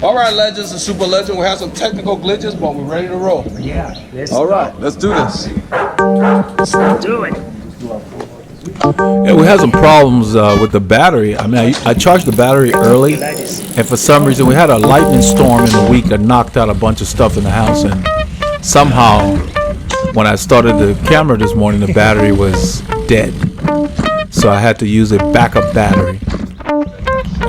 All right, legends and super legend. We have some technical glitches, but we're ready to roll. Yeah. All right, let's do this. Let's do it. Yeah, we had some problems with the battery. I mean, I charged the battery early, and for some reason we had a lightning storm in the week that knocked out a bunch of stuff in the house, and somehow when I started the camera this morning, the battery was dead. So I had to use a backup battery.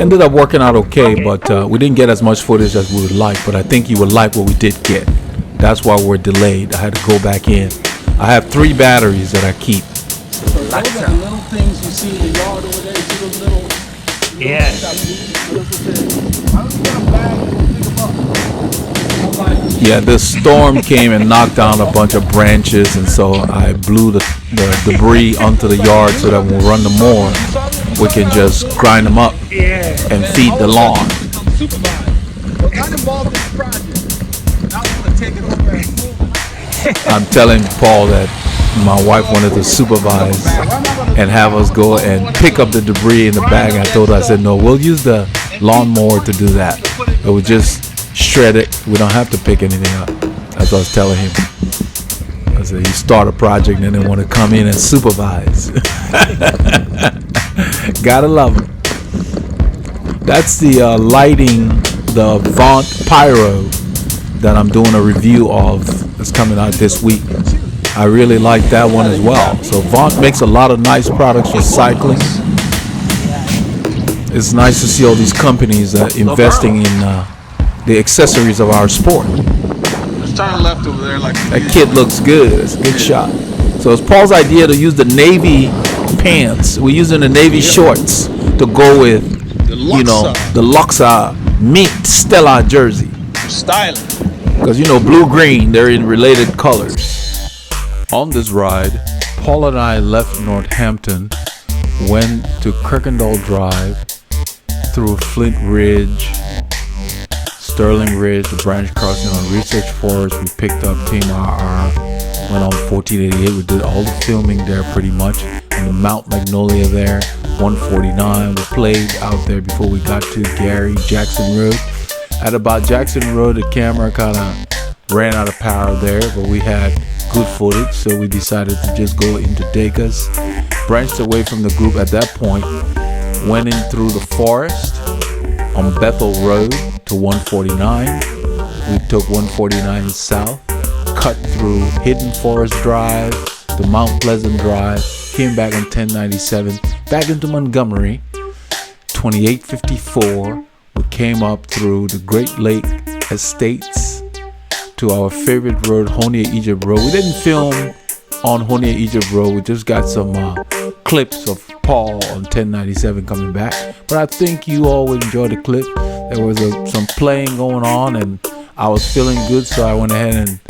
Ended up working out okay, but we didn't get as much footage as we would like, but I think you would like what we did get. That's why we're delayed. I had to go back in. I have 3 batteries that I keep. Those are the little things you see in the yard over there. You see those little... Yeah. Yeah, this storm came and knocked down a bunch of branches, and so I blew the debris onto the yard so that when we run the mower, we can just grind them up and feed the lawn. I'm telling Paul that my wife wanted to supervise and have us go and pick up the debris in the bag. I told her, I said, no, we'll use the lawnmower to do that. It would just shred it. We don't have to pick anything up. That's what I was telling him. I said, you start a project and then want to come in and supervise. Gotta love him. That's the lighting, the Vaunt Pyro that I'm doing a review of. It's coming out this week. I really like that one as well. So Vaunt makes a lot of nice products for cycling. It's nice to see all these companies investing in the accessories of our sport. Let's turn left over there. That kid looks good. It's a good shot. So it's Paul's idea to use the navy pants. We're using the navy shorts to go with, you know, the Luxa mint Stella jersey. Styling. Because, you know, blue-green, they're in related colors. On this ride, Paul and I left Northampton, went to Kirkendall Drive, through Flint Ridge, Sterling Ridge, the branch crossing on Research Forest. We picked up Team RR, went on 1488. We did all the filming there pretty much. On the Mount Magnolia there, 149. We played out there before we got to Gary Jackson Road. At about Jackson Road, the camera kind of ran out of power there, but we had good footage, so we decided to just go into Dacus. Branched away from the group at that point, went in through the forest on Bethel Road to 149. We took 149 south, cut through Hidden Forest Drive to Mount Pleasant Drive, came back on 1097, back into Montgomery, 2854. We came up through the Great Lake Estates to our favorite road, Honia Egypt Road. We didn't film on Honia Egypt Road. We just got some clips of Paul on 1097 coming back. But I think you all would enjoy the clip. There was some playing going on, and I was feeling good, so I went ahead and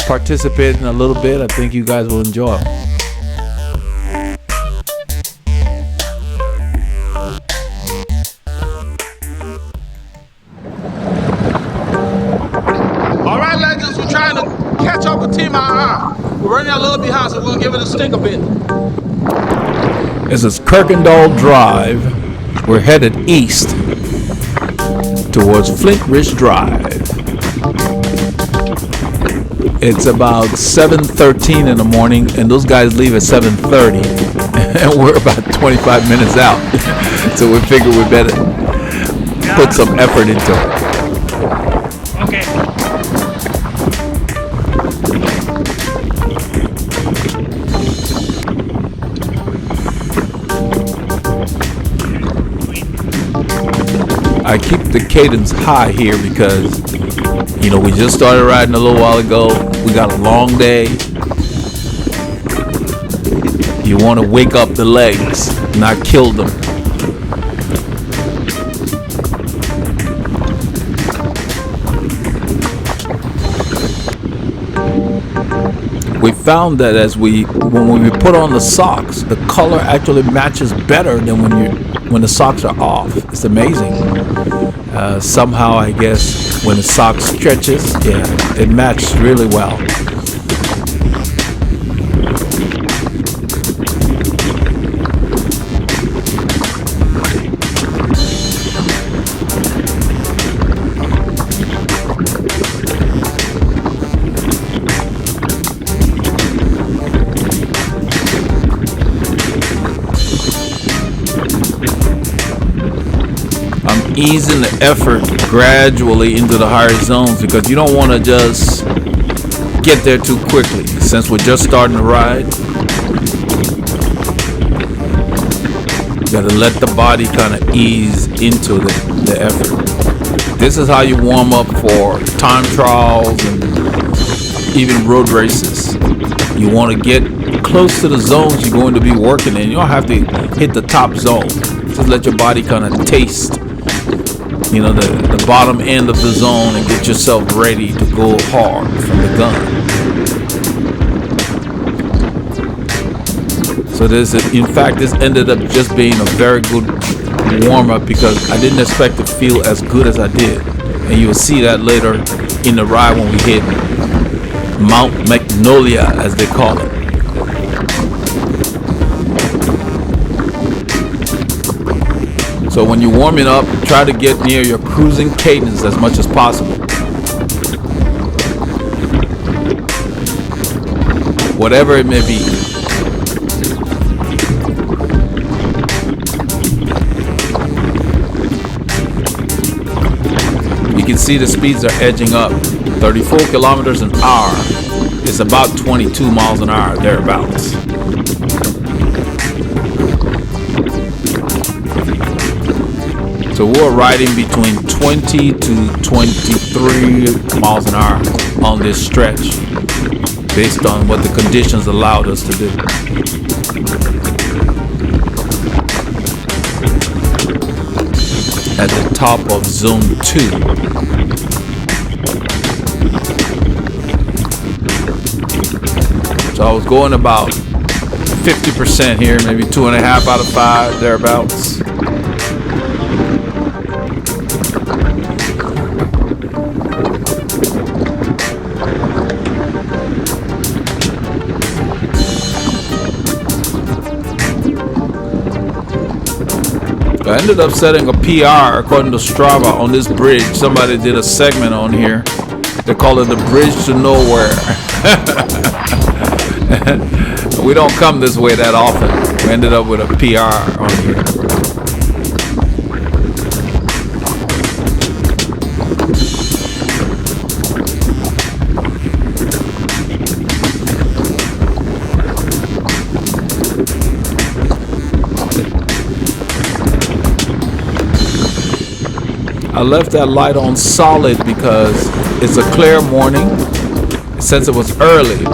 participated in a little bit. I think you guys will enjoy it. Catch up with Team RR. We're running a little behind, so we're going to give it a stink a bit. This is Kirkendall Drive. We're headed east towards Flint Ridge Drive. It's about 7:13 in the morning, and those guys leave at 7:30, and we're about 25 minutes out. So we figured we better put some effort into it. Okay. I keep the cadence high here because, you know, we just started riding a little while ago. We got a long day. You want to wake up the legs, not kill them. We found that when we put on the socks, the color actually matches better than when the socks are off. It's amazing. Somehow, I guess, when the sock stretches, yeah, it matches really well. easing the effort gradually into the higher zones because you don't want to just get there too quickly. Since we're just starting to ride, you got to let the body kind of ease into the effort. This is how you warm up for time trials and even road races. You want to get close to the zones you're going to be working in. You don't have to hit the top zone. Just let your body kind of taste, you know, the bottom end of the zone and get yourself ready to go hard from the gun. So in fact, this ended up just being a very good warm-up because I didn't expect to feel as good as I did. And you'll see that later in the ride when we hit Mount Magnolia, as they call it. So when you're warming up, try to get near your cruising cadence as much as possible. Whatever it may be. You can see the speeds are edging up. 34 kilometers an hour is about 22 miles an hour, thereabouts. So we're riding between 20 to 23 miles an hour on this stretch, based on what the conditions allowed us to do. At the top of zone 2. So I was going about 50% here, maybe 2.5 out of 5, thereabouts. I ended up setting a PR according to Strava on this bridge. Somebody did a segment on here. They call it the bridge to nowhere. We don't come this way that often. We ended up with a PR on here. I left that light on solid because it's a clear morning. Since it was early,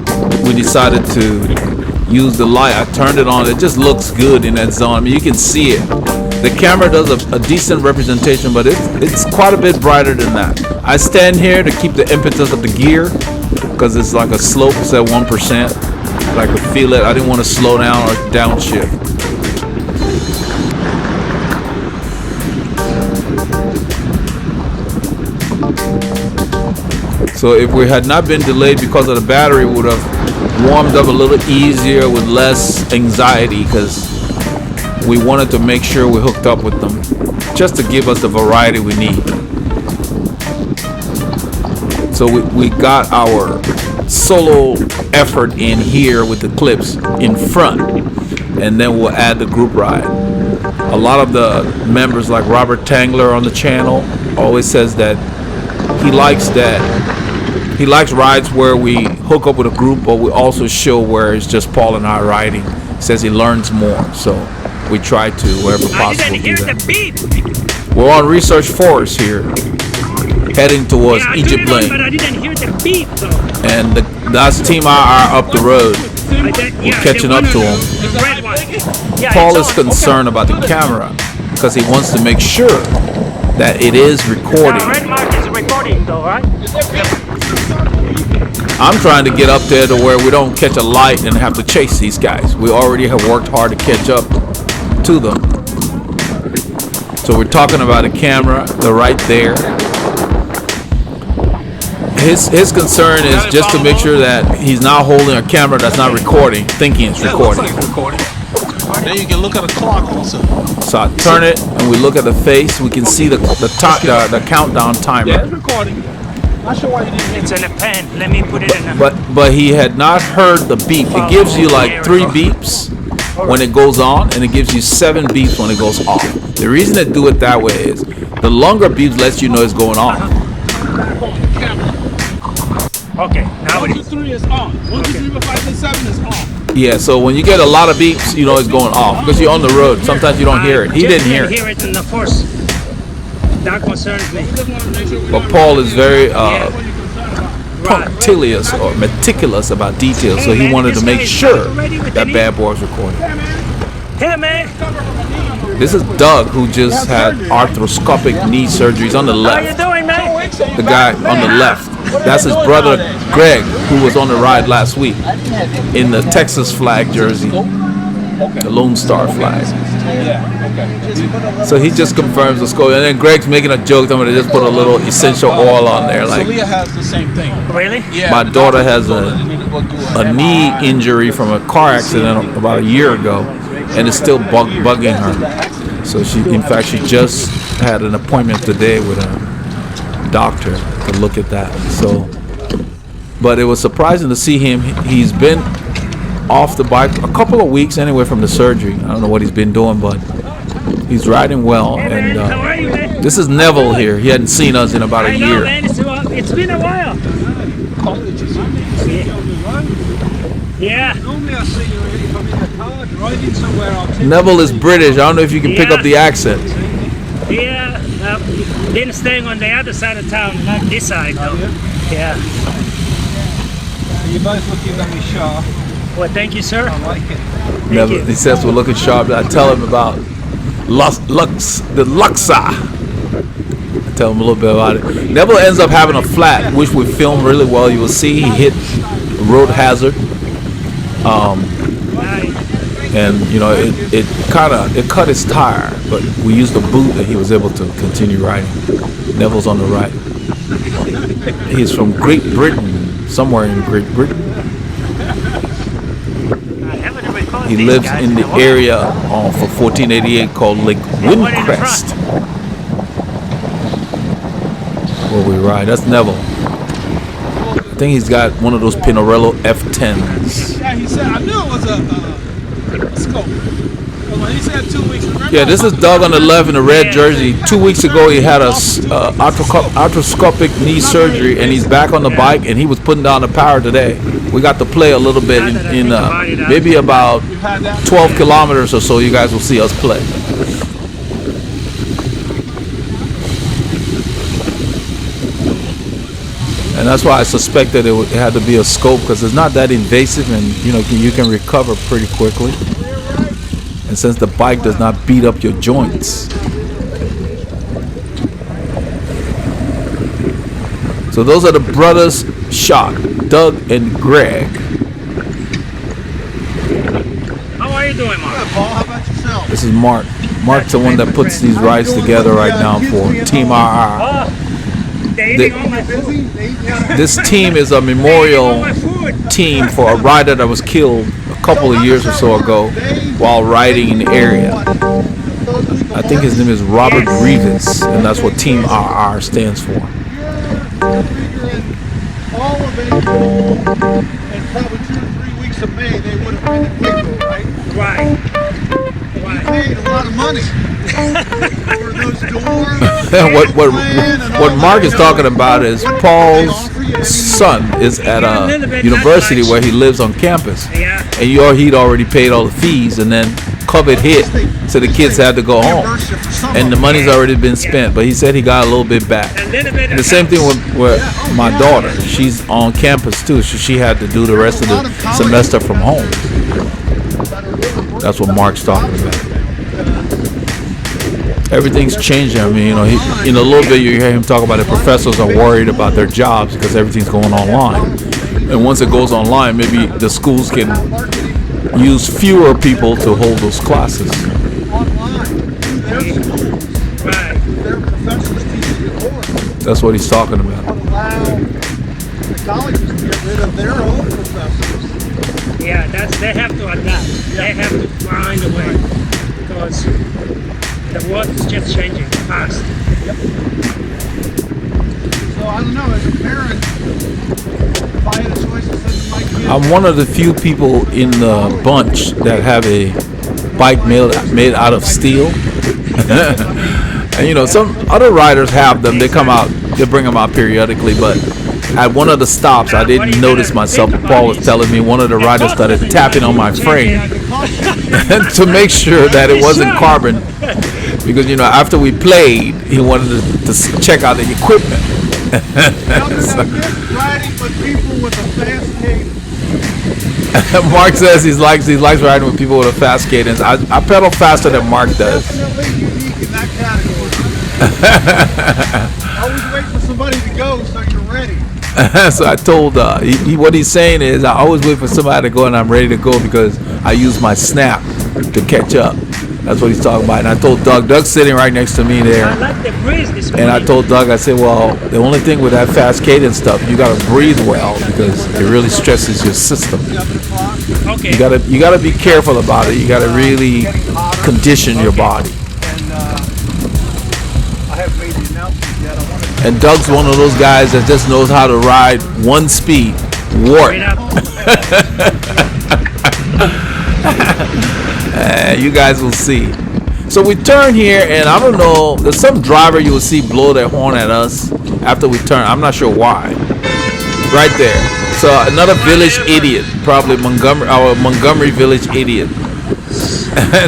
we decided to use the light. I turned it on. It just looks good in that zone. I mean, you can see it. The camera does a decent representation, but it's quite a bit brighter than that. I stand here to keep the impetus of the gear because it's like a slope. It's at 1%. I could feel it. I didn't want to slow down or downshift. So if we had not been delayed because of the battery, we would have warmed up a little easier with less anxiety because we wanted to make sure we hooked up with them just to give us the variety we need. So we got our solo effort in here with the clips in front, and then we'll add the group ride. A lot of the members like Robert Tangler on the channel always says that he likes rides where we hook up with a group, but we also show where it's just Paul and I riding. He says he learns more, so we try to, wherever possible, do that. The beep. We're on Research Forest here, heading towards Egypt Lane. But I didn't hear the beep, though. And that's Team IR up the road. We're catching up to him. The red one. Yeah, Paul is concerned about the camera because he wants to make sure that it is recording. Red mark is recording, though, right? I'm trying to get up there to where we don't catch a light and have to chase these guys. We already have worked hard to catch up to them. So we're talking about a camera. They're right there. His concern is just to make sure that he's not holding a camera that's not recording, thinking it's recording. Then you can look at the clock also. So I turn it and we look at the face. We can see the countdown timer. Yeah, it's recording. Not sure why you didn't. It's in a pen. Let me put it in a... But he had not heard the beep. It gives you like 3 beeps, when it goes on, and it gives you 7 beeps when it goes off. The reason they do it that way is the longer beeps lets you know it's going off. Okay, now 1, it 2, is. 3 is on. 1, 2, 3, 4, 5, 6, 7 is on. Yeah, so when you get a lot of beeps, you know it's going off because you're on the road. Sometimes you don't hear it. He didn't hear hear it in the force. That concerns me. But Paul is very Right. punctilious or meticulous about details, so he wanted to make sure that bad boy was recorded. Hey, man. This is Doug, who just had arthroscopic knee surgeries on the How you left. doing, man? The guy on the left. That's his brother Greg, who was on the ride last week in the Texas flag jersey, the Lone Star flag. So he just confirms the score, and then Greg's making a joke. I'm gonna just put a little essential oil on there, like Leah has the same thing. Really? Yeah. my daughter has a knee injury from a car accident about a year ago, and it's still bugging her. So in fact, she just had an appointment today with a doctor to look at that. So, but it was surprising to see him. He's been off the bike a couple of weeks anyway from the surgery. I don't know what he's been doing, but he's riding well. Hey, And man. How are you, man? this is Neville here. He hadn't seen us in about a I know, year. man. It's been a while. Yeah. Normally I see you if I'm in a car driving somewhere. I'll take Neville is British. I don't know if you can pick Yeah. up the accent. Yeah. Been staying on the other side of town, not this side, though. Yeah. You're both looking very sharp. Well, thank you, sir. I like it. Neville, he says we're looking sharp. I tell him about the Luxa. I tell him a little bit about it. Neville ends up having a flat, which we filmed really well. You will see he hit a road hazard. And you know it cut his tire, but we used a boot and he was able to continue riding. Neville's on the right. He's from Great Britain, somewhere in Great Britain. He lives in the area for 1488 called Lake Windcrest, where we ride. That's Neville. I think he's got one of those Pinarello F10s. Yeah, he said, I knew it was a scope. When he said 2 weeks, remember? Yeah, this is Doug on the left in the red jersey. 2 weeks ago, he had a arthroscopic knee surgery, and he's back on the bike, and he was putting down the power today. We got to play a little bit in maybe about 12 kilometers or so. You guys will see us play. And that's why I suspected it had to be a scope, because it's not that invasive, and you can recover pretty quickly. And since the bike does not beat up your joints. So those are the brothers shot, Doug and Greg. How are you doing, Mark? Paul, how about yourself? This is Mark. Mark's the one that puts these rides together right now for Team RR. Dating on my food. This team is a memorial team for a rider that was killed a couple of years or so ago while riding in the area. I think his name is Robert Rivas, and that's what Team RR stands for. All of April and probably 2 or 3 weeks of May, they would have been in April, right? Right. You paid a lot of money for those dorms. What Mark is talking about is Paul's son is at a university where he lives on campus, and he'd already paid all the fees, and then COVID hit, so the kids had to go home, and the money's already been spent. But he said he got a little bit back. And the same thing with my daughter. She's on campus too, so she had to do the rest of the semester from home. That's what Mark's talking about. Everything's changing. I mean, in a little bit you hear him talk about it. Professors are worried about their jobs because everything's going online. And once it goes online, maybe the schools can use fewer people to hold those classes. That's what he's talking about. The colleges to get rid of their own professors. Yeah, they have to adapt. They have to find a way, because the world is just changing fast. So So I don't know, as a parent, if I had a choice to send my kids. I'm one of the few people in the bunch that have a bike made out of steel. And you know, some other riders have them. They come out, they bring them out periodically. But at one of the stops, I didn't notice myself. Paul was telling me one of the riders started tapping on my frame to make sure that it wasn't carbon. Because, you know, after we played, he wanted to check out the equipment. Riding with people with a fast cadence. Mark says he likes riding with people with a fast cadence. I pedal faster than Mark does. Definitely unique in that category. Always wait for somebody to go so you're ready. So I told what he's saying is I always wait for somebody to go and I'm ready to go because I use my snap to catch up. That's what he's talking about. And I told Doug's sitting right next to me there. I like the breeze this morning. And I told Doug, I said, well, the only thing with that fast cadence stuff, you got to breathe well because it really stresses your system. Okay. You got to be careful about it. You got to really condition your body. And I haven't made the announcement yet. I want to And Doug's one of those guys that just knows how to ride one speed, warp. You guys will see. So we turn here, and I don't know. There's some driver you will see blow their horn at us after we turn. I'm not sure why. Right there. So another village idiot, probably Montgomery village idiot.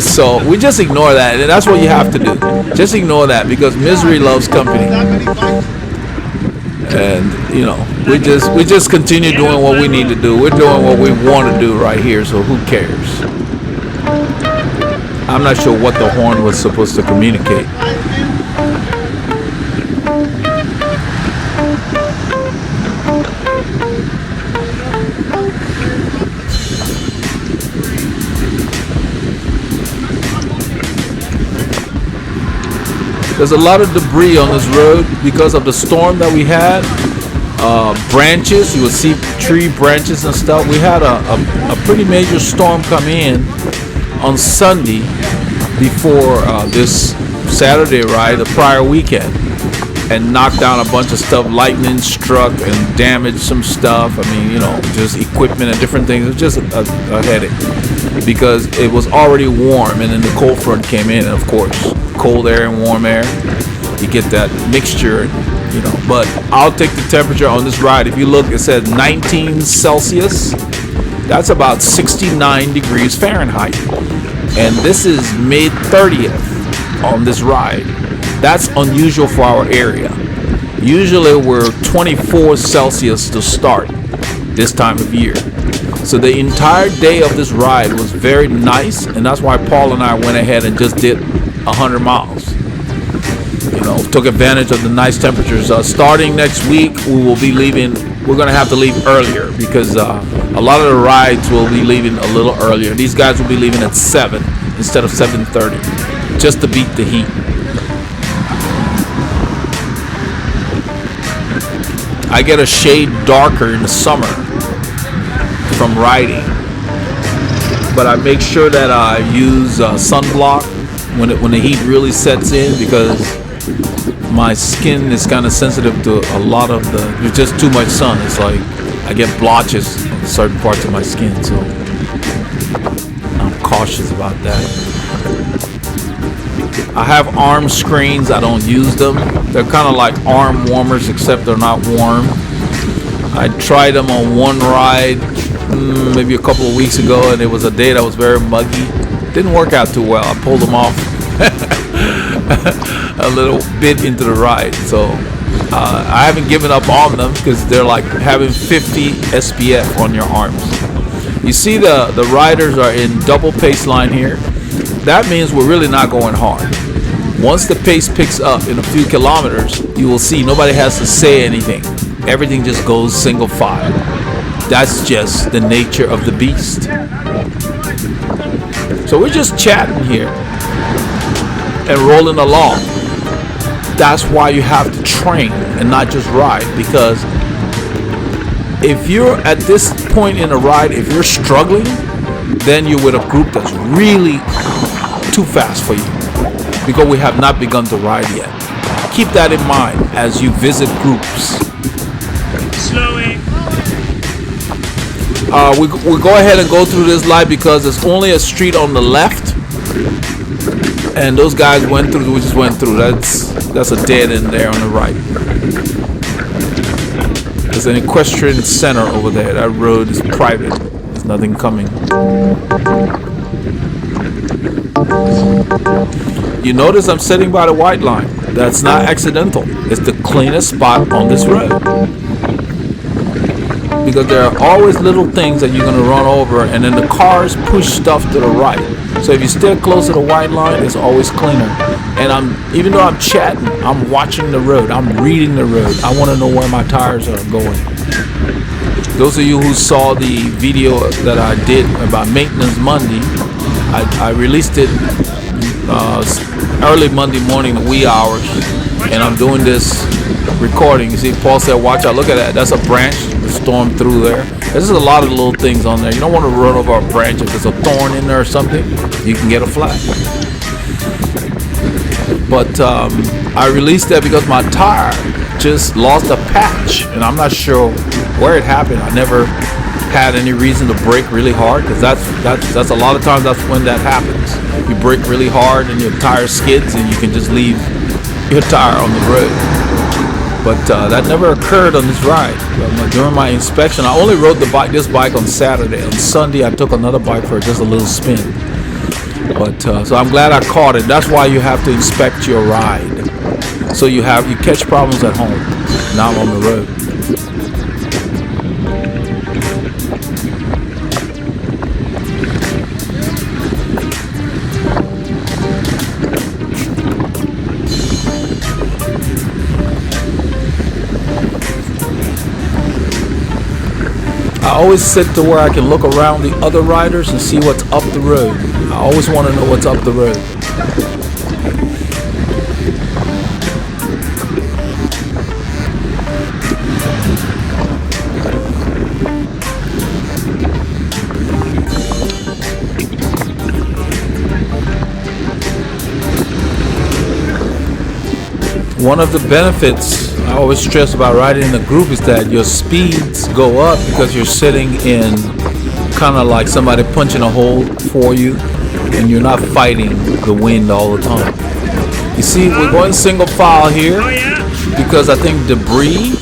So we just ignore that, and that's what you have to do. Just ignore that because misery loves company. And you know, we just continue doing what we need to do. We're doing what we want to do right here. So who cares? I'm not sure what the horn was supposed to communicate. There's a lot of debris on this road because of the storm that we had. Branches, you will see tree branches and stuff. We had a pretty major storm come in on Sunday before this Saturday ride, the prior weekend, and knocked down a bunch of stuff. Lightning struck and damaged some stuff. I mean, you know, just equipment and different things. It was just a headache because it was already warm, and then the cold front came in, and of course, cold air and warm air, you get that mixture, you know. But I'll take the temperature on this ride. If you look, it says 19 Celsius. That's about 69 degrees Fahrenheit. And this is May 30th on this ride. That's unusual for our area. Usually we're 24 Celsius to start this time of year. So the entire day of this ride was very nice, and that's why Paul and I went ahead and just did 100 miles. You know, took advantage of the nice temperatures. Starting next week, we will be leaving. We're going to have to leave earlier because a lot of the rides will be leaving a little earlier. These guys will be leaving at 7 instead of 7:30, just to beat the heat. I get a shade darker in the summer from riding, but I make sure that I use sunblock when the heat really sets in because my skin is kind of sensitive to a lot of there's just too much sun. It's like I get blotches on certain parts of my skin, so I'm cautious about that. I have arm screens. I don't use them. They're kind of like arm warmers, except they're not warm. I tried them on one ride maybe a couple of weeks ago, and it was a day that was very muggy. Didn't work out too well. I pulled them off a little bit into the ride, so I haven't given up on them because they're like having 50 SPF on your arms. You see the riders are in double pace line here. That means we're really not going hard. Once the pace picks up in a few kilometers, you will see nobody has to say anything. Everything just goes single file. That's just the nature of the beast. So we're just chatting here and rolling along. That's why you have to train and not just ride, because if you're at this point in a ride, if you're struggling, then you're with a group that's really too fast for you, because we have not begun to ride yet. Keep that in mind as you visit groups. we go ahead and go through this light because there's only a street on the left, and those guys went through. We just went through. That's a dead end there on the right. There's an equestrian center over there. That road is private. There's nothing coming. You notice I'm sitting by the white line. That's not accidental. It's the cleanest spot on this road. Because there are always little things that you're going to run over, and then the cars push stuff to the right. So if you stay close to the white line, it's always cleaner. And even though I'm chatting, I'm watching the road. I'm reading the road. I want to know where my tires are going. Those of you who saw the video that I did about Maintenance Monday, I released it early Monday morning, the wee hours, and I'm doing this recording. You see, Paul said, watch out, look at that. That's a branch that stormed through there. There's a lot of little things on there. You don't want to run over a branch. If there's a thorn in there or something, you can get a flat. But I released that because my tire just lost a patch, and I'm not sure where it happened. I never had any reason to brake really hard, because that's a lot of times that's when that happens. You brake really hard and your tire skids, and you can just leave your tire on the road. But that never occurred on this ride. During my inspection, I only rode this bike on Saturday. On Sunday, I took another bike for just a little spin. But so I'm glad I caught it. That's why you have to inspect your ride, so you catch problems at home, not on the road. I always sit to where I can look around the other riders and see what's up the road. I always want to know what's up the road. One of the benefits I always stress about riding in a group is that your speeds go up because you're sitting in kind of like somebody punching a hole for you, and you're not fighting the wind all the time. You see, we're going single file here because I think debris,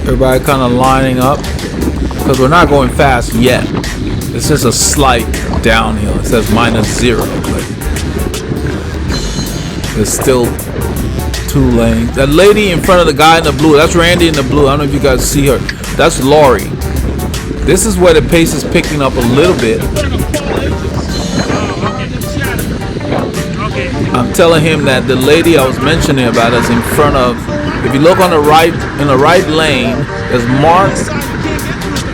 everybody kind of lining up, because we're not going fast yet. It's just a slight downhill. It says -0, but there's still 2 lanes. That lady in front of the guy in the blue, that's Randy in the blue. I don't know if you guys see her. That's Lori. This is where the pace is picking up a little bit. I'm telling him that the lady I was mentioning about is in front of, if you look on the right, in the right lane, there's marked,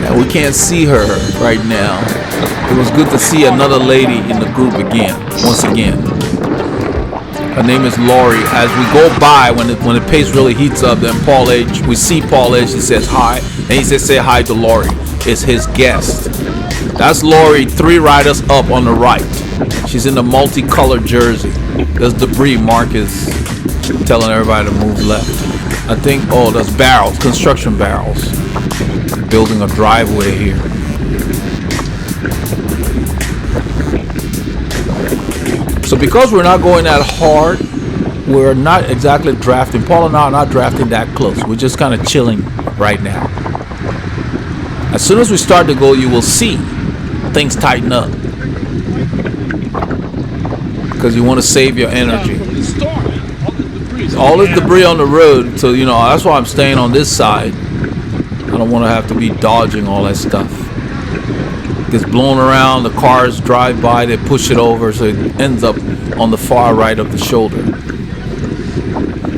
and we can't see her right now. It was good to see another lady in the group again, once again. Her name is Lori. As we go by, when the pace really heats up, then Paul H, we see Paul H, he says hi, and he says say hi to Lori. It's his guest. That's Lori, 3 riders up on the right. She's in the multicolored jersey. There's debris. Mark is telling everybody to move left. I think, oh, there's barrels, construction barrels. Building a driveway here. So because we're not going that hard, we're not exactly drafting. Paul and I are not drafting that close. We're just kind of chilling right now. As soon as we start to go, you will see things tighten up, because you want to save your energy. All this debris on the road, so you know that's why I'm staying on this side. I don't want to have to be dodging all that stuff. It gets blown around, the cars drive by, they push it over, so it ends up on the far right of the shoulder.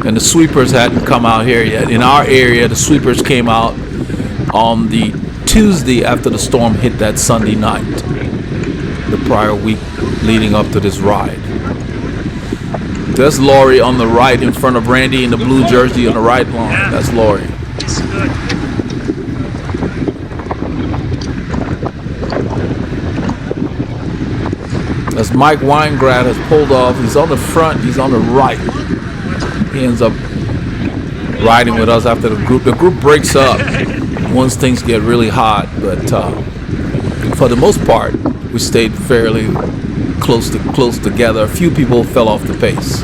And the sweepers hadn't come out here yet. In our area, the sweepers came out on the Tuesday after the storm hit that Sunday night, the prior week leading up to this ride. There's Lori on the right in front of Randy in the blue jersey on the right line. That's Lori. It's good. As Mike Weingrad has pulled off, he's on the front, he's on the right. He ends up riding with us after the group. The group breaks up. once things get really hot. But for the most part, we stayed fairly close together. A few people fell off the pace.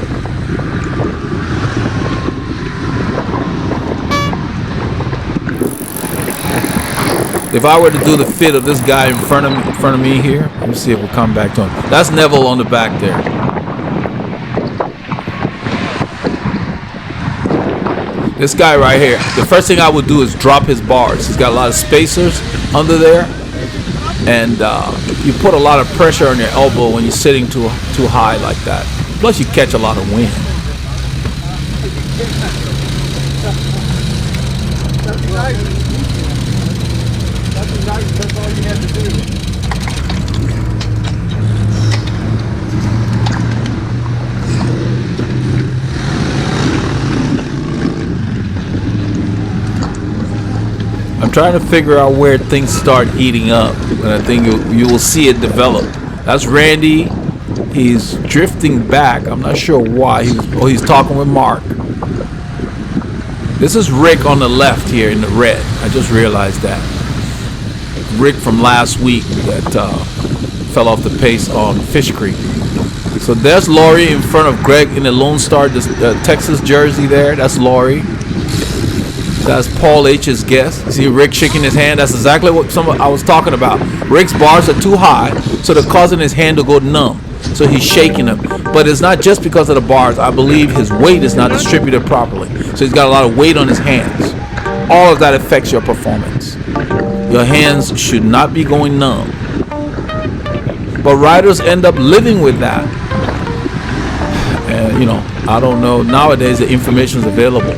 If I were to do the fit of this guy in front of me here, let me see if we'll come back to him. That's Neville on the back there. This guy right here, the first thing I would do is drop his bars. He's got a lot of spacers under there, and you put a lot of pressure on your elbow when you're sitting too high like that. Plus you catch a lot of wind. That's all you had to do. I'm trying to figure out where things start heating up, and I think you will see it develop. That's Randy. He's drifting back. I'm not sure why. He's talking with Mark. This is Rick on the left here in the red. I just realized that. Rick from last week that fell off the pace on Fish Creek. So there's Laurie in front of Greg in the Lone Star Texas jersey there. That's Laurie. That's Paul H's guest. See Rick shaking his hand? That's exactly what I was talking about. Rick's bars are too high, so they're causing his hand to go numb. So he's shaking them. But it's not just because of the bars. I believe his weight is not distributed properly. So he's got a lot of weight on his hands. All of that affects your performance. Your hands should not be going numb. But riders end up living with that. And, I don't know. Nowadays, the information is available.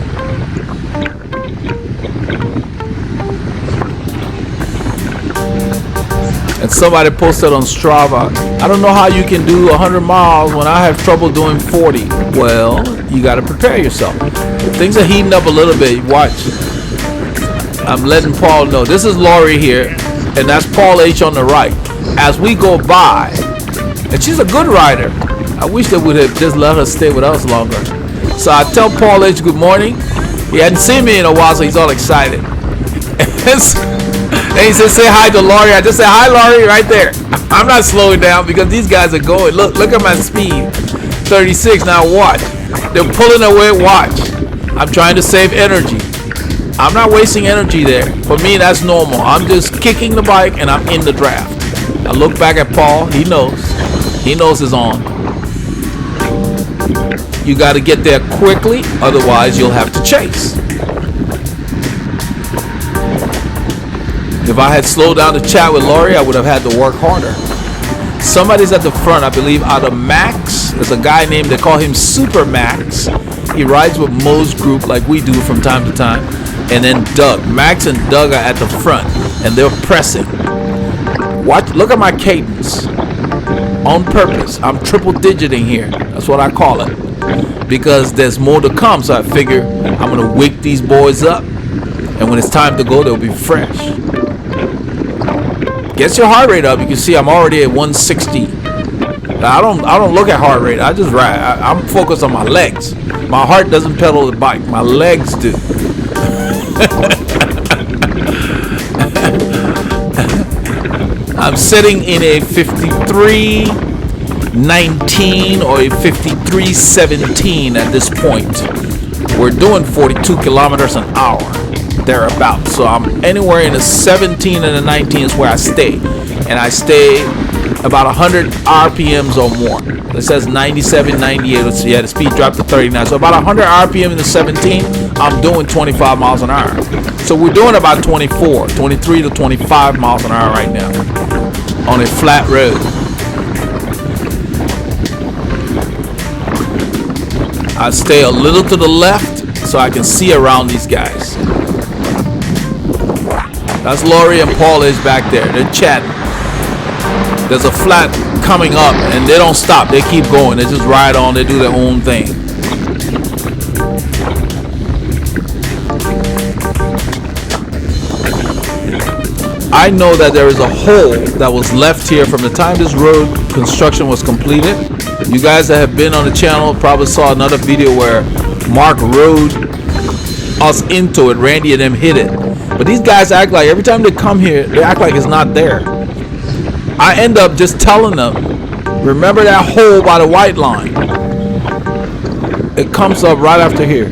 And somebody posted on Strava, I don't know how you can do 100 miles when I have trouble doing 40. Well, you got to prepare yourself. If things are heating up a little bit, watch. I'm letting Paul know. This is Laurie here, and that's Paul H on the right. As we go by, and she's a good rider. I wish they would have just let her stay with us longer. So I tell Paul H good morning. He hadn't seen me in a while, so he's all excited. And he says, say hi to Laurie. I just say, hi, Laurie, right there. I'm not slowing down because these guys are going. Look at my speed. 36. Now watch. They're pulling away. Watch. I'm trying to save energy. I'm not wasting energy there. For me, that's normal. I'm just kicking the bike and I'm in the draft. I look back at Paul. He knows. He knows it's on. You got to get there quickly. Otherwise, you'll have to chase. If I had slowed down to chat with Laurie, I would have had to work harder. Somebody's at the front, I believe, out of Max. There's a guy named, they call him Super Max. He rides with Mo's group like we do from time to time. And then Doug. Max and Doug are at the front, and they're pressing. Watch, look at my cadence. On purpose. I'm triple digiting here. That's what I call it. Because there's more to come, so I figure I'm going to wake these boys up. And when it's time to go, they'll be fresh. Gets your heart rate up. You can see I'm already at 160. I don't look at heart rate. I just ride. I'm focused on my legs. My heart doesn't pedal the bike. My legs do. I'm sitting in a 53.19 or a 53.17 at this point. We're doing 42 kilometers an hour. Thereabouts. So I'm anywhere in the 17 and the 19 is where I stay. And I stay about 100 RPMs or more. It says 97, 98. Let's see, yeah, the speed dropped to 39. So about 100 RPM in the 17, I'm doing 25 miles an hour. So we're doing about 23 to 25 miles an hour right now on a flat road. I stay a little to the left so I can see around these guys. That's Laurie and Paul is back there. They're chatting. There's a flat coming up and they don't stop. They keep going. They just ride on. They do their own thing. I know that there is a hole that was left here from the time this road construction was completed. You guys that have been on the channel probably saw another video where Mark rode us into it. Randy and them hit it. But these guys act like every time they come here, they act like it's not there. I end up just telling them, remember that hole by the white line? It comes up right after here.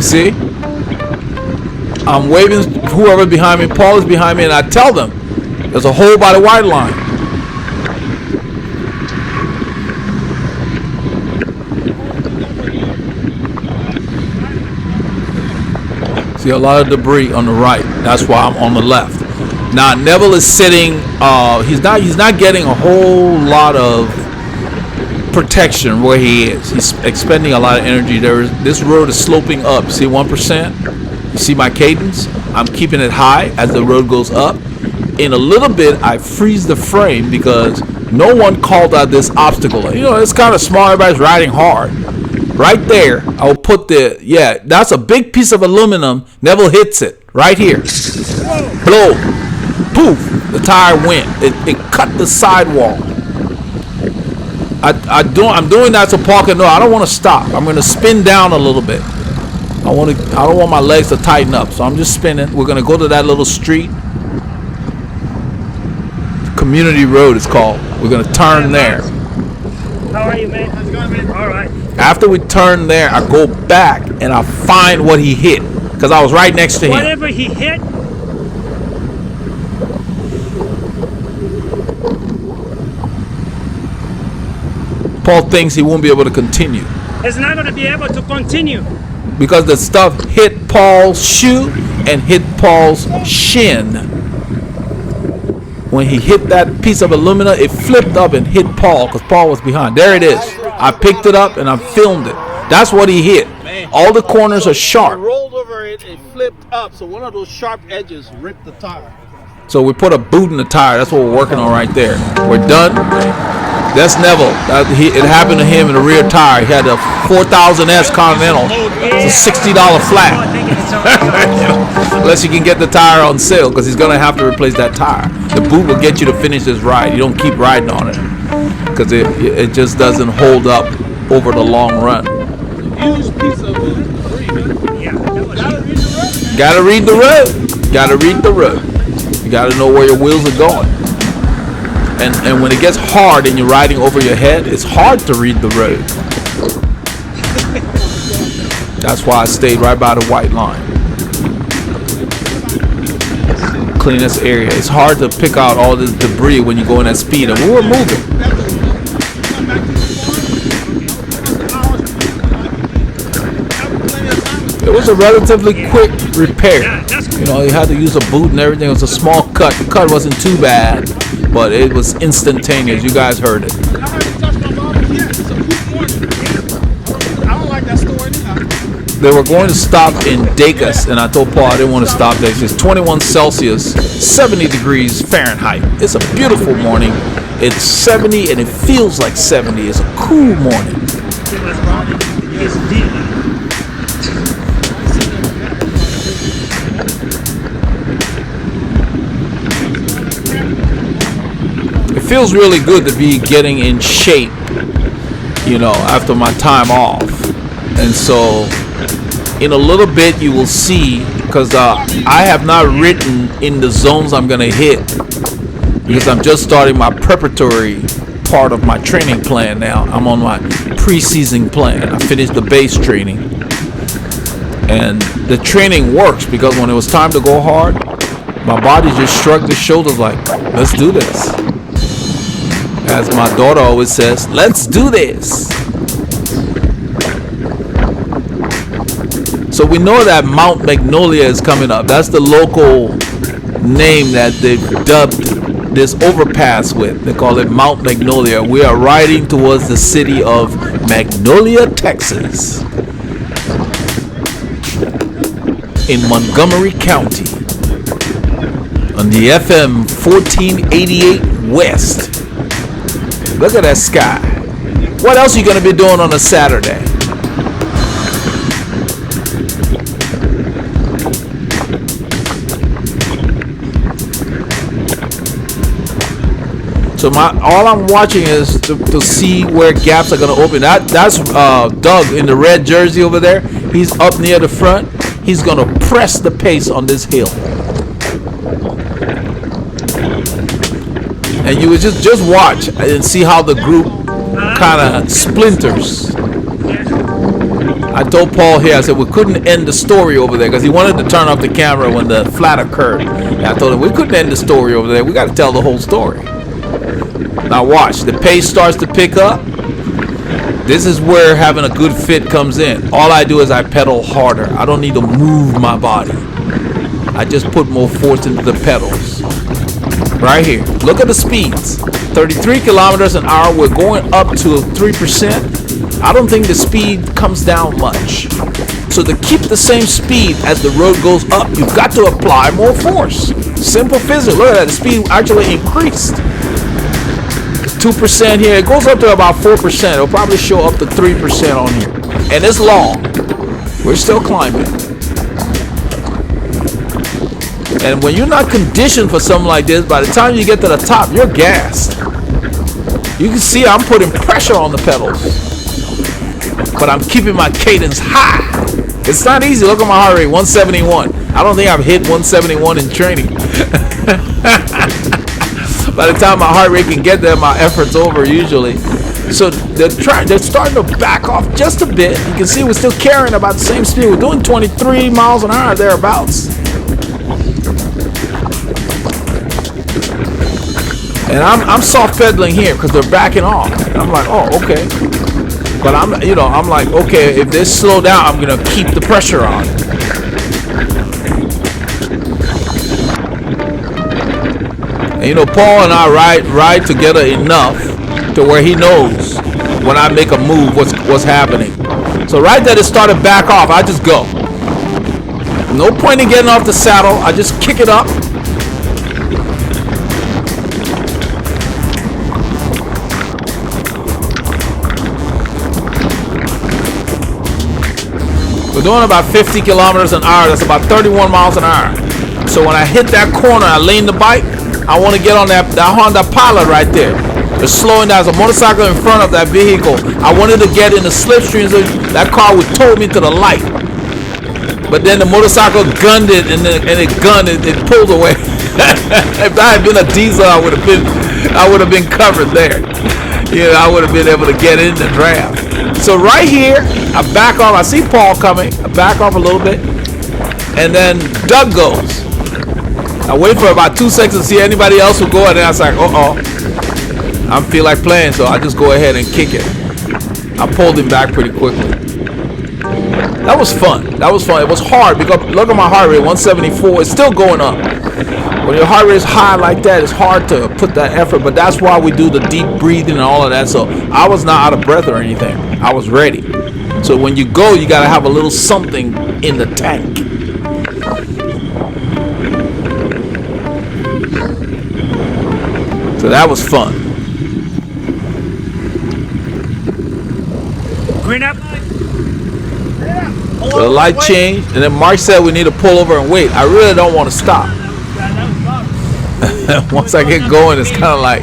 See? I'm waving whoever's behind me. Paul is behind me, and I tell them there's a hole by the white line. See a lot of debris on the right. That's why I'm on the left. Now Neville is sitting. He's not getting a whole lot of protection where he is. He's expending a lot of energy. This road is sloping up. See 1%? You see my cadence? I'm keeping it high as the road goes up. In a little bit, I freeze the frame because no one called out this obstacle. You know, it's kind of small. Everybody's riding hard. Right there, I'll put that's a big piece of aluminum. Neville hits it right here. Blow. Poof. The tire went. It cut the sidewall. I'm doing that so Paul can know I don't want to stop. I'm going to spin down a little bit. I don't want my legs to tighten up, so I'm just spinning. We're going to go to that little street. Community Road is called. We're going to turn there. How are you, man? How's it going, man? All right. After we turn there, I go back and I find what he hit because I was right next to him. Whatever he hit. Paul thinks he won't be able to continue. It's not going to be able to continue. Because the stuff hit Paul's shoe and hit Paul's shin. When he hit that piece of aluminum, it flipped up and hit Paul because Paul was behind. There it is. I picked it up and I filmed it. That's what he hit. All the corners are sharp. I rolled over it, it flipped up, so one of those sharp edges ripped the tire. So we put a boot in the tire. That's what we're working on right there. We're done. That's Neville. It happened to him in the rear tire. He had a 4000S Continental. It's a $60 flat. Unless you can get the tire on sale, because he's going to have to replace that tire. The boot will get you to finish this ride. You don't keep riding on it, because it just doesn't hold up over the long run. Huge piece of debris. Yeah. Gotta read the road. Gotta read the road. You gotta know where your wheels are going. And when it gets hard and you're riding over your head, it's hard to read the road. That's why I stayed right by the white line. Cleanest area. It's hard to pick out all this debris when you go in that speed, and we were moving. It was a relatively quick repair. You know, you had to use a boot and everything. It was a small cut. The cut wasn't too bad, but it was instantaneous. You guys heard it. They were going to stop in Dacus, and I told Paul I didn't want to stop there. It's 21 Celsius, 70 degrees Fahrenheit. It's a beautiful morning. It's 70, and it feels like 70. It's a cool morning. It feels really good to be getting in shape, you know, after my time off. And so in a little bit you will see, because I have not written in the zones I'm going to hit, because I'm just starting my preparatory part of my training plan now. I'm on my preseason plan. I finished the base training, and the training works because when it was time to go hard, my body just shrugged its shoulders like, let's do this. As my daughter always says, let's do this. So we know that Mount Magnolia is coming up. That's the local name that they've dubbed this overpass with. They call it Mount Magnolia. We are riding towards the city of Magnolia, Texas, in Montgomery County, on the FM 1488 West. Look at that sky. What else are you going to be doing on a Saturday? So all I'm watching is to see where gaps are going to open. That's Doug in the red jersey over there. He's up near the front. He's going to press the pace on this hill. And you would just watch and see how the group kind of splinters. I told Paul here, I said we couldn't end the story over there because he wanted to turn off the camera when the flat occurred. And I told him we couldn't end the story over there. We got to tell the whole story. Now watch, the pace starts to pick up. This is where having a good fit comes in. All I do is I pedal harder. I don't need to move my body. I just put more force into the pedals. Right here. Look at the speeds. 33 kilometers an hour. We're going up to 3%. I don't think the speed comes down much. So to keep the same speed as the road goes up, you've got to apply more force. Simple physics. Look at that. The speed actually increased. 2% here. It goes up to about 4%. It'll probably show up to 3% on here. And it's long. We're still climbing. And when you're not conditioned for something like this, by the time you get to the top, you're gassed. You can see I'm putting pressure on the pedals. But I'm keeping my cadence high. It's not easy. Look at my heart rate, 171. I don't think I've hit 171 in training. By the time my heart rate can get there, my effort's over usually. So they're starting to back off just a bit. You can see we're still carrying about the same speed. We're doing 23 miles an hour thereabouts. And I'm soft pedaling here because they're backing off. And I'm like, oh, okay. But I'm like, okay, if they slow down, I'm gonna keep the pressure on. And Paul and I ride together enough to where he knows when I make a move what's happening. So right there, it started back off. I just go. No point in getting off the saddle. I just kick it up. We're doing about 50 kilometers an hour. That's about 31 miles an hour. So when I hit that corner, I lean the bike. I want to get on that Honda Pilot right there. They're slowing down. There's a motorcycle in front of that vehicle. I wanted to get in the slipstream so that car would tow me to the light. But then the motorcycle gunned it, and it pulled away. If I had been a diesel, I would have been covered there. I would have been able to get in the draft. So right here, I back off. I see Paul coming. I back off a little bit, and then Doug goes. I wait for about 2 seconds to see anybody else who go, and then I was like, I feel like playing, so I just go ahead and kick it. I pulled him back pretty quickly. That was fun. It was hard because look at my heart rate, 174. It's still going up. When your heart rate is high like that, it's hard to put that effort, but that's why we do the deep breathing and all of that. So I was not out of breath or anything. I was ready. So when you go, you got to have a little something in the tank. So that was fun. Green up. So the light changed, and then Mark said we need to pull over and wait. I really don't want to stop. Once I get going, it's kind of like,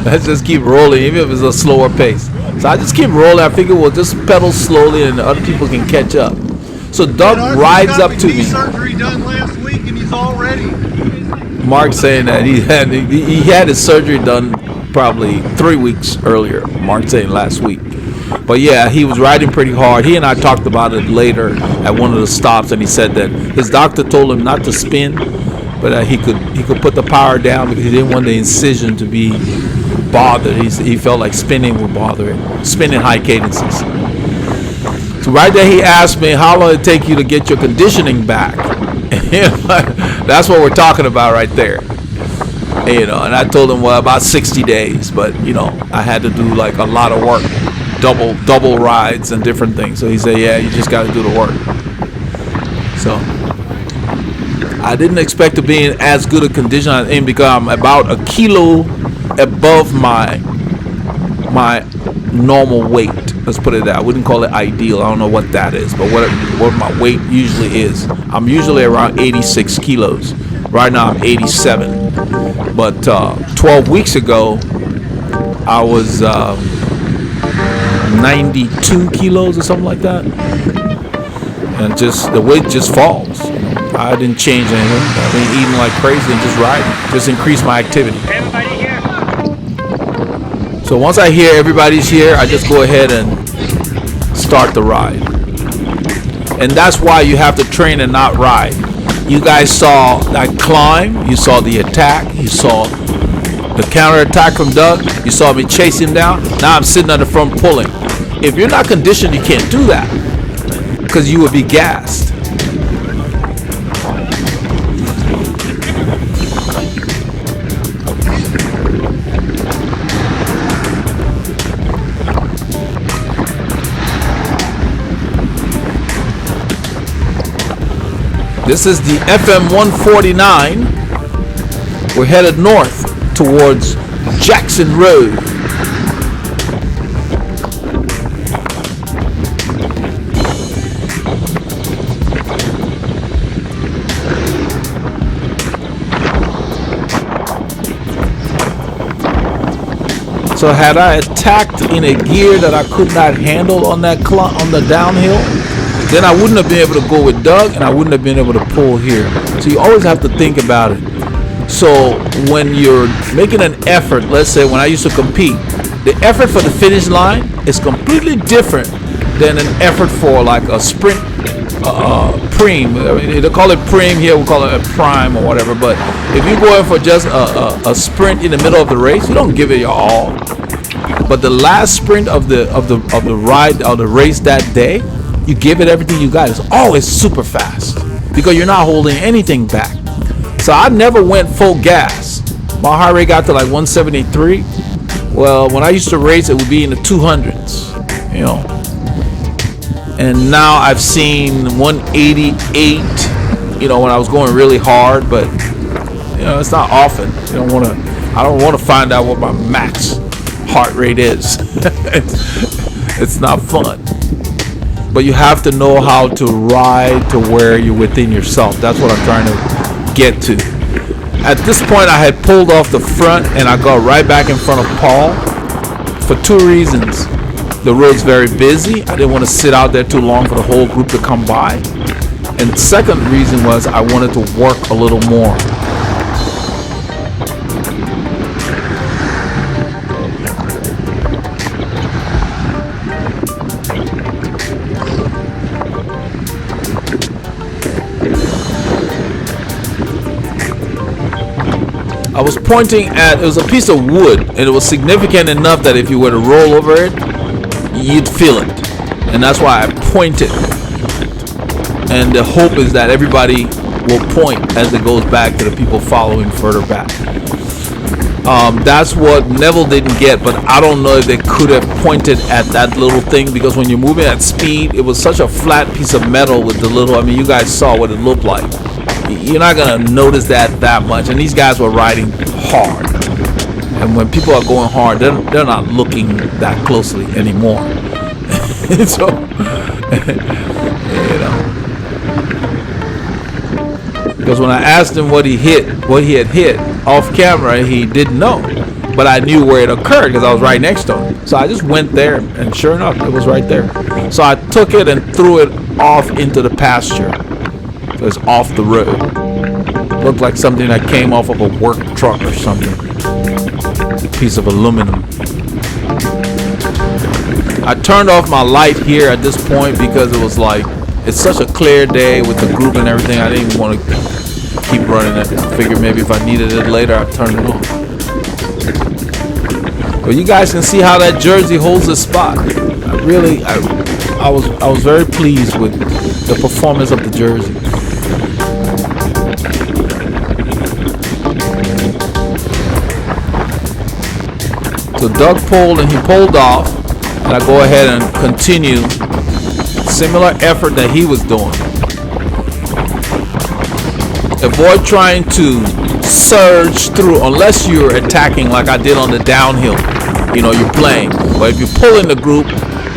let's just keep rolling, even if it's a slower pace. So I just keep rolling. I figure we'll just pedal slowly, and other people can catch up. So Doug rides up to me. Surgery done last week, and he's all ready. Mark saying that he had his surgery done probably 3 weeks earlier. Mark saying last week. But yeah, he was riding pretty hard. He and I talked about it later at one of the stops, and he said that his doctor told him not to spin, but he could put the power down because he didn't want the incision to be bothered. He felt like spinning would bother it, spinning high cadences. So right there, he asked me, how long it take you to get your conditioning back? That's what we're talking about right there. And I told him, well, about 60 days, but I had to do like a lot of work, double rides and different things. So he said, yeah, you just got to do the work. So I didn't expect to be in as good a condition as in because I'm about a kilo above my normal weight. Let's put it that. I wouldn't call it ideal. I don't know what that is, but what my weight usually is. I'm usually around 86 kilos. Right now I'm 87. But 12 weeks ago, I was 92 kilos or something like that, and just the weight just falls. I didn't change anything. I've been eating like crazy and just riding, just increase my activity. Everybody here? So once I hear everybody's here, I just go ahead and start the ride. And that's why you have to train and not ride. You guys saw that climb, you saw the attack, you saw the counter attack from Doug, you saw me chase him down. Now I'm sitting on the front pulling. If you're not conditioned, you can't do that because you would be gassed. This is the FM 149. We're headed north towards Jackson Road. So had I attacked in a gear that I could not handle on that on the downhill, then I wouldn't have been able to go with Doug, and I wouldn't have been able to pull here. So you always have to think about it. So when you're making an effort, let's say when I used to compete, the effort for the finish line is completely different than an effort for like a sprint preem. I mean, they call it preem here, we call it a prime or whatever. But if you go in for just a sprint in the middle of the race, you don't give it your all. But the last sprint of the ride or the race that day, you give it everything you got. It's always super fast because you're not holding anything back. So I never went full gas. My heart rate got to like 173. Well, when I used to race, it would be in the 200s, you know. And now I've seen 188, you know, when I was going really hard, but you know, it's not often. I don't want to find out what my max heart rate is. It's not fun. But you have to know how to ride to where you're within yourself. That's what I'm trying to get to. At this point, I had pulled off the front and I got right back in front of Paul for two reasons. The road's very busy. I didn't want to sit out there too long for the whole group to come by. And the second reason was I wanted to work a little more. I was pointing at, it was a piece of wood, and it was significant enough that if you were to roll over it, you'd feel it. And that's why I pointed. And the hope is that everybody will point as it goes back to the people following further back. That's what Neville didn't get, but I don't know if they could have pointed at that little thing, because when you're moving at speed, it was such a flat piece of metal with the little, I mean, you guys saw what it looked like. You're not going to notice that much. And these guys were riding hard. And when people are going hard, they're not looking that closely anymore. So, you know. Because when I asked him what he had hit off camera, he didn't know. But I knew where it occurred because I was right next to him. So I just went there, and sure enough, it was right there. So I took it and threw it off into the pasture. So it's off the road. Looked like something that came off of a work truck or something. Piece of aluminum. I turned off my light here at this point because it was like, it's such a clear day with the group and everything. I didn't even want to keep running it. I figured maybe if I needed it later, I'd turn it on. But you guys can see how that jersey holds a spot. I was very pleased with the performance of the jersey. So Doug pulled and he pulled off, and I go ahead and continue similar effort that he was doing. Avoid trying to surge through unless you're attacking like I did on the downhill. You know, you're playing. But if you pull in the group,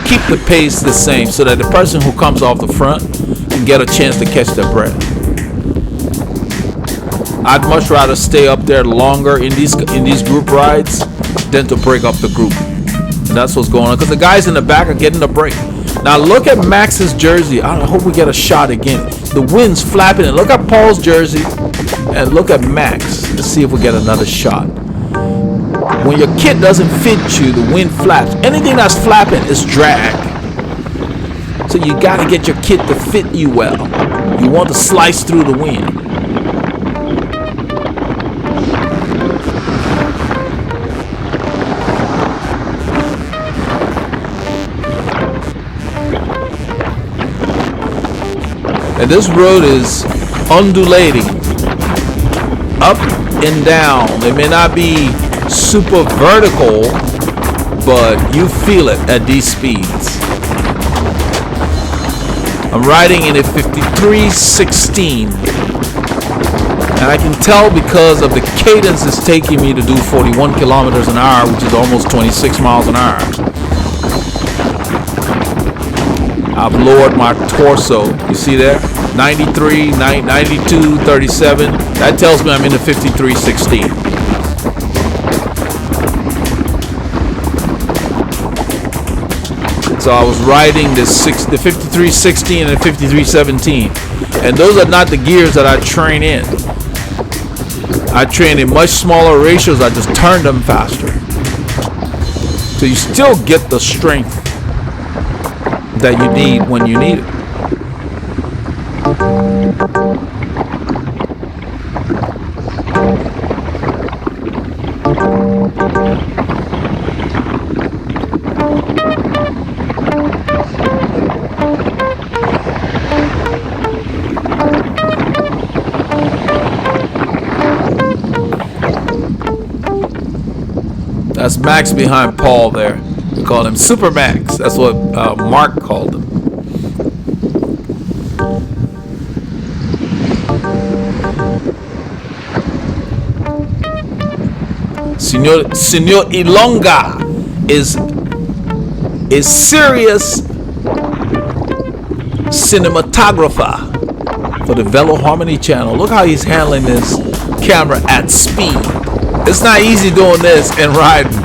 keep the pace the same so that the person who comes off the front can get a chance to catch their breath. I'd much rather stay up there longer in these group rides than to break up the group. And that's what's going on, because the guys in the back are getting the break. Now look at Max's jersey. I hope we get a shot again. The wind's flapping, and look at Paul's jersey, and look at Max. Let's see if we get another shot. When your kit doesn't fit you, the wind flaps. Anything that's flapping is drag. So you got to get your kit to fit you well. You want to slice through the wind. And this road is undulating, up and down. It may not be super vertical, but you feel it at these speeds. I'm riding in a 5316, and I can tell because of the cadence it's taking me to do 41 kilometers an hour, which is almost 26 miles an hour. I've lowered my torso. You see there? 93, 92, 37. That tells me I'm in the 5316. So I was riding the 5316 and the 5317. And those are not the gears that I train in. I train in much smaller ratios. I just turn them faster. So you still get the strength that you need when you need it. That's Max behind Paul there. We call him Super Max. That's what Mark called him. Senor Ilonga is serious cinematographer for the Veloharmony channel. Look how he's handling this camera at speed. It's not easy doing this and riding.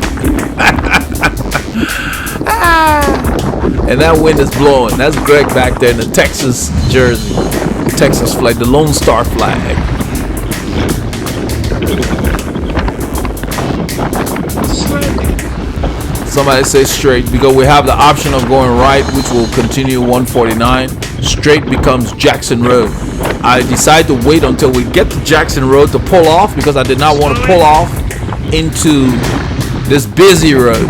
And that wind is blowing. That's Greg back there in the Texas jersey. Texas flag, the Lone Star flag. Somebody say straight, because we have the option of going right, which will continue 149. Straight becomes Jackson Road. I decided to wait until we get to Jackson Road to pull off, because I did not want to pull off into this busy road.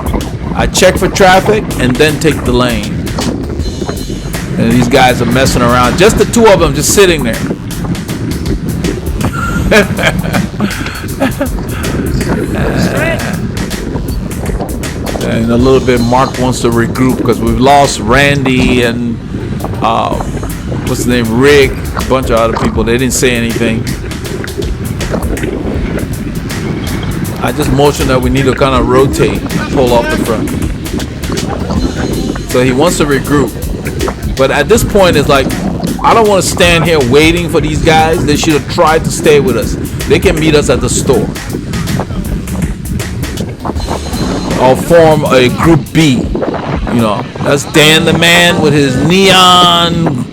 I check for traffic and then take the lane. And these guys are messing around. Just the two of them just sitting there. And a little bit Mark wants to regroup because we've lost Randy and what's the name, Rick, a bunch of other people. They didn't say anything. I just motioned that we need to kind of rotate, pull off the front. So he wants to regroup. But at this point, it's like, I don't want to stand here waiting for these guys. They should have tried to stay with us. They can meet us at the store. I'll form a group B. You know, that's Dan the Man with his neon,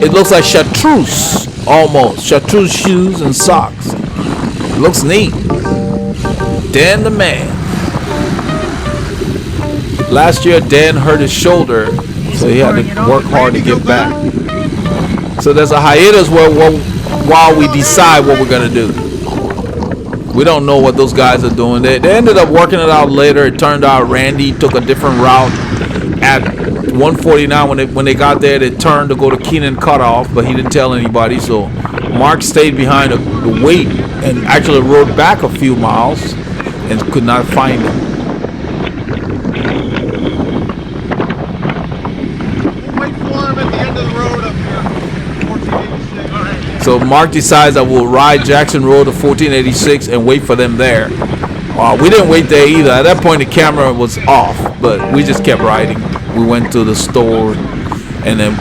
it looks like chartreuse, almost. Chartreuse shoes and socks. It looks neat. Dan the Man. Last year, Dan hurt his shoulder, so he had to work hard to get back. So there's a hiatus while we decide what we're going to do. We don't know what those guys are doing. They ended up working it out later. It turned out Randy took a different route at 149. When they got there, they turned to go to Keenan Cutoff, but he didn't tell anybody. So Mark stayed behind to wait and actually rode back a few miles and could not find him. We'll wait for him at the end of the road up here. 1486. All right. So Mark decides that we'll ride Jackson Road to 1486 and wait for them there. We didn't wait there either. At that point, the camera was off, but we just kept riding. We went to the store, and then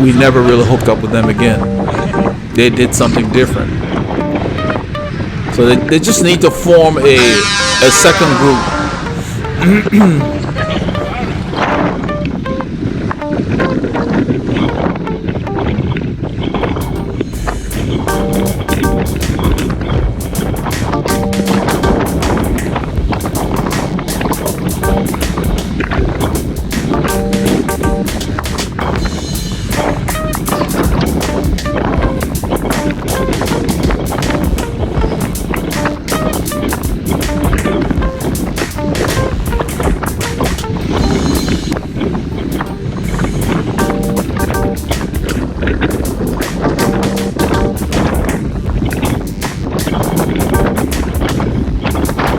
we never really hooked up with them again. They did something different. So they just need to form a second group.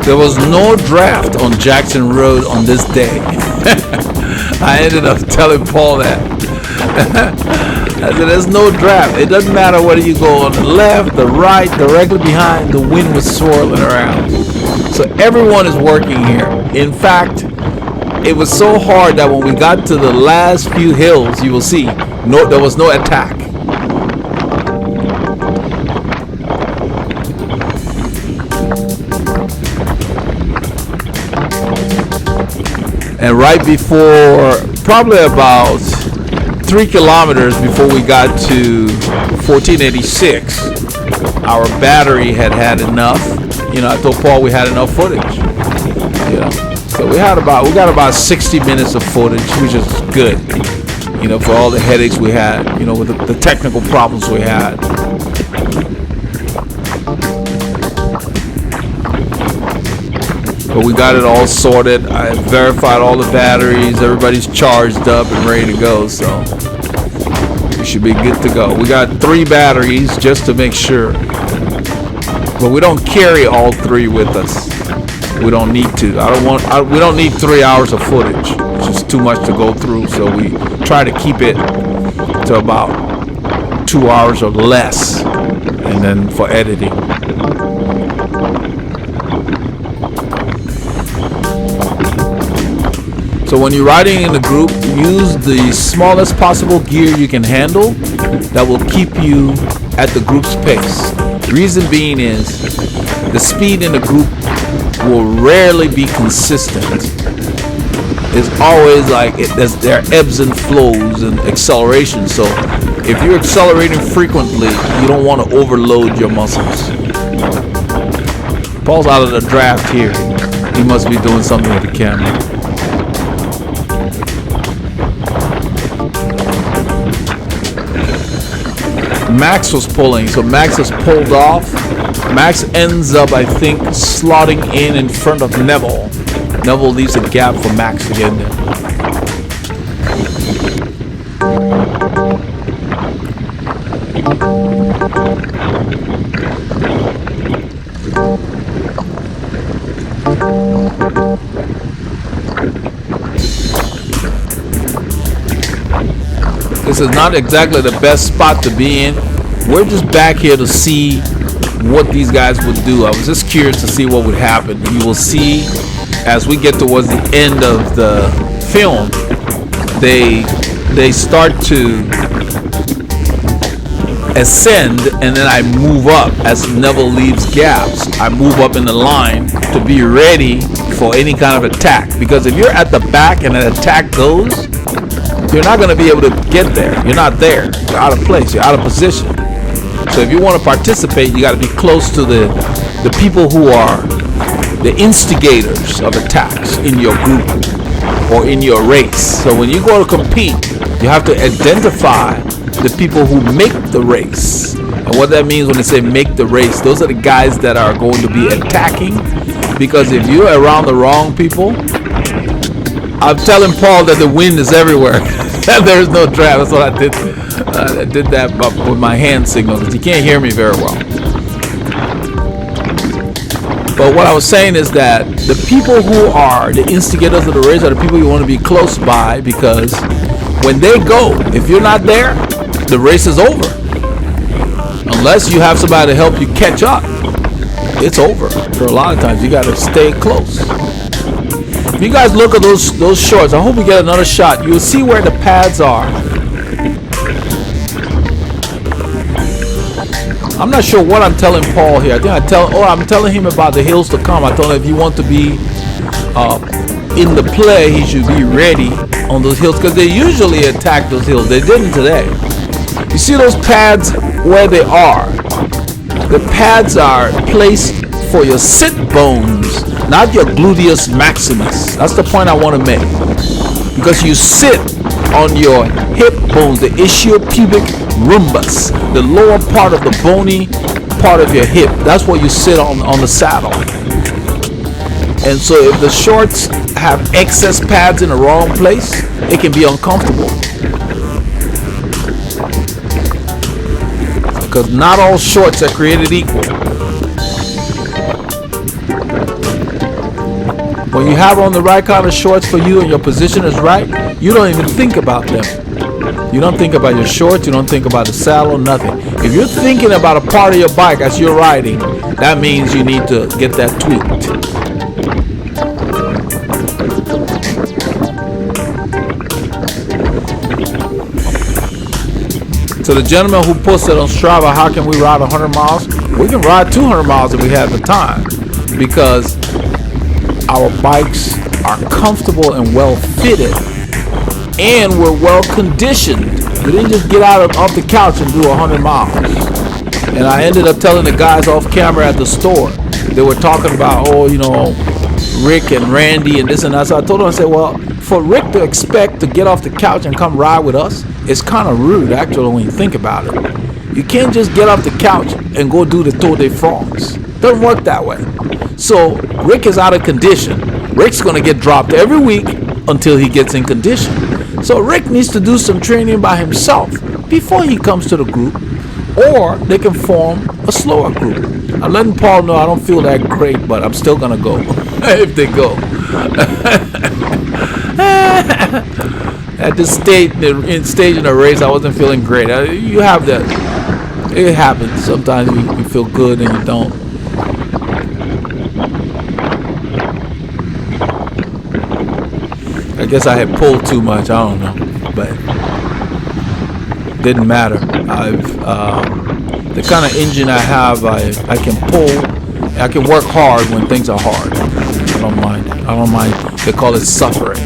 There was no draft on Jackson Road on this day. I ended up telling Paul that. I said, there's no draft. It doesn't matter whether you go on the left, the right, directly behind. The wind was swirling around. So everyone is working here. In fact, it was so hard that when we got to the last few hills, you will see, there was no attack. And right before, probably about 3 kilometers before we got to 1486, our battery had enough. You know, I told Paul we had enough footage. You know, so we got about 60 minutes of footage, which is good. You know, for all the headaches we had. You know, with the technical problems we had. But we got it all sorted. I verified all the batteries. Everybody's charged up and ready to go. So we should be good to go. We got 3 batteries just to make sure. But we don't carry all 3 with us. We don't need to. We don't need 3 hours of footage. It's just too much to go through. So we try to keep it to about 2 hours or less. And then for editing. So when you're riding in a group, use the smallest possible gear you can handle that will keep you at the group's pace. Reason being is the speed in the group will rarely be consistent. It's always like there are ebbs and flows and acceleration. So if you're accelerating frequently, you don't want to overload your muscles. Paul's out of the draft here. He must be doing something with the camera. Max was pulling, so Max has pulled off. Max ends up, I think, slotting in front of Neville. Neville leaves a gap for Max to get in there. This is not exactly the best spot to be in. We're just back here to see what these guys would do. I was just curious to see what would happen. You will see as we get towards the end of the film, they start to ascend, and then I move up as Neville leaves gaps. I move up in the line to be ready for any kind of attack, because if you're at the back and an attack goes, you're not going to be able to get there. You're not there. You're out of place. You're out of position. So if you want to participate, you got to be close to the people who are the instigators of attacks in your group or in your race. So when you go to compete, you have to identify the people who make the race. And what that means when they say make the race, those are the guys that are going to be attacking. Because if you're around the wrong people, I'm telling Paul that the wind is everywhere. There's no draft. That's what I did. I did that with my hand signals. You can't hear me very well. But what I was saying is that the people who are the instigators of the race are the people you want to be close by, because when they go, if you're not there, the race is over. Unless you have somebody to help you catch up, it's over. For a lot of times, you got to stay close. If you guys look at those shorts, I hope we get another shot. You'll see where the pads are. I'm not sure what I'm telling Paul here. I think I'm telling him about the hills to come. I told him if you want to be in the play, he should be ready on those hills, because they usually attack those hills. They didn't today. You see those pads where they are? The pads are placed for your sit bones, not your gluteus maximus. That's the point I want to make. Because you sit on your hip bones, the ischiopubic rhombus, the lower part of the bony part of your hip. That's where you sit on the saddle. And so if the shorts have excess pads in the wrong place, it can be uncomfortable. Because not all shorts are created equal. When you have on the right kind of shorts for you and your position is right, you don't even think about them. You don't think about your shorts, you don't think about the saddle, nothing. If you're thinking about a part of your bike as you're riding, that means you need to get that tweaked. So the gentleman who posted on Strava, how can we ride 100 miles? We can ride 200 miles if we have the time, because our bikes are comfortable and well fitted, and we're well conditioned. We didn't just get out off the couch and do 100 miles. And I ended up telling the guys off camera at the store, they were talking about, Rick and Randy and this and that. So I told them, I said, well, for Rick to expect to get off the couch and come ride with us, it's kind of rude, actually, when you think about it. You can't just get off the couch and go do the Tour de France. Doesn't work that way. So Rick is out of condition. Rick's going to get dropped every week until he gets in condition. So Rick needs to do some training by himself before he comes to the group, or they can form a slower group. I'm letting Paul know I don't feel that great, but I'm still going to go if they go. At this stage in the race, I wasn't feeling great. You have that. It happens. Sometimes you feel good and you don't. I guess I had pulled too much. I don't know, but didn't matter. The kind of engine I have, I can pull. I can work hard when things are hard. I don't mind. They call it suffering.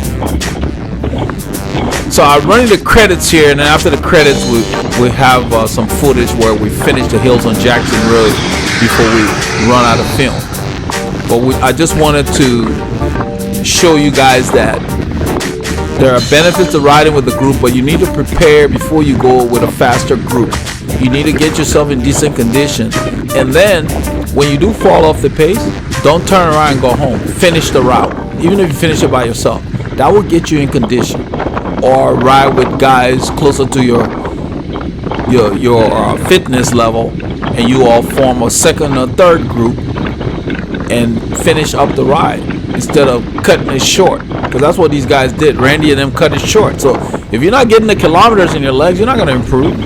So I'm running the credits here, and then after the credits, we have some footage where we finish the hills on Jackson Road before we run out of film. But I just wanted to show you guys that there are benefits to riding with the group, but you need to prepare before you go with a faster group. You need to get yourself in decent condition, and then when you do fall off the pace, don't turn around and go home. Finish the route, even if you finish it by yourself. That will get you in condition. Or ride with guys closer to your fitness level, and you all form a second or third group and finish up the ride instead of cutting it short, because that's what these guys did. Randy and them cut it short. So if you're not getting the kilometers in your legs, you're not going to improve.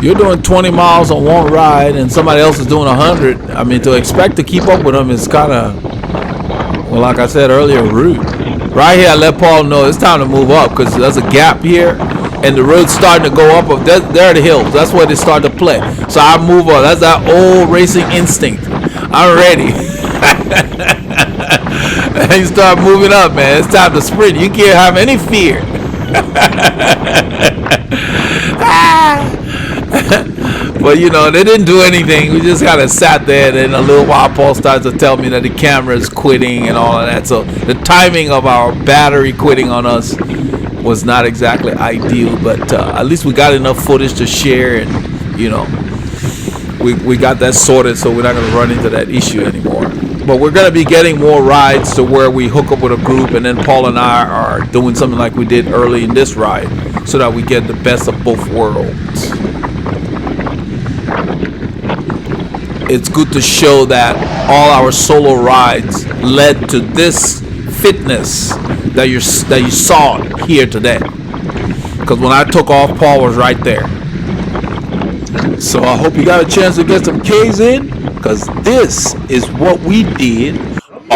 You're doing 20 miles on one ride and somebody else is doing 100. I mean, to expect to keep up with them is kind of, well, like I said earlier, rude. Right here, I let Paul know it's time to move up, because there's a gap here, and the road's starting to go up. There are the hills. That's where they start to play. So I move up. That's that old racing instinct. I'm ready. And you start moving up, man. It's time to sprint. You can't have any fear. But they didn't do anything. We just kind of sat there, and in a little while Paul starts to tell me that the camera is quitting and all of that. So the timing of our battery quitting on us was not exactly ideal, but at least we got enough footage to share, and we got that sorted, so we're not going to run into that issue anymore. But we're going to be getting more rides to where we hook up with a group, and then Paul and I are doing something like we did early in this ride, so that we get the best of both worlds. It's good to show that all our solo rides led to this fitness that you saw here today. Because when I took off, Paul was right there. So I hope you got a chance to get some K's in, because this is what we did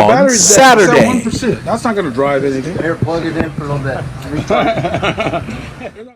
on battery's dead. Saturday. It's at 1%. That's not going to drive anything. Here, plug it in for a little bit.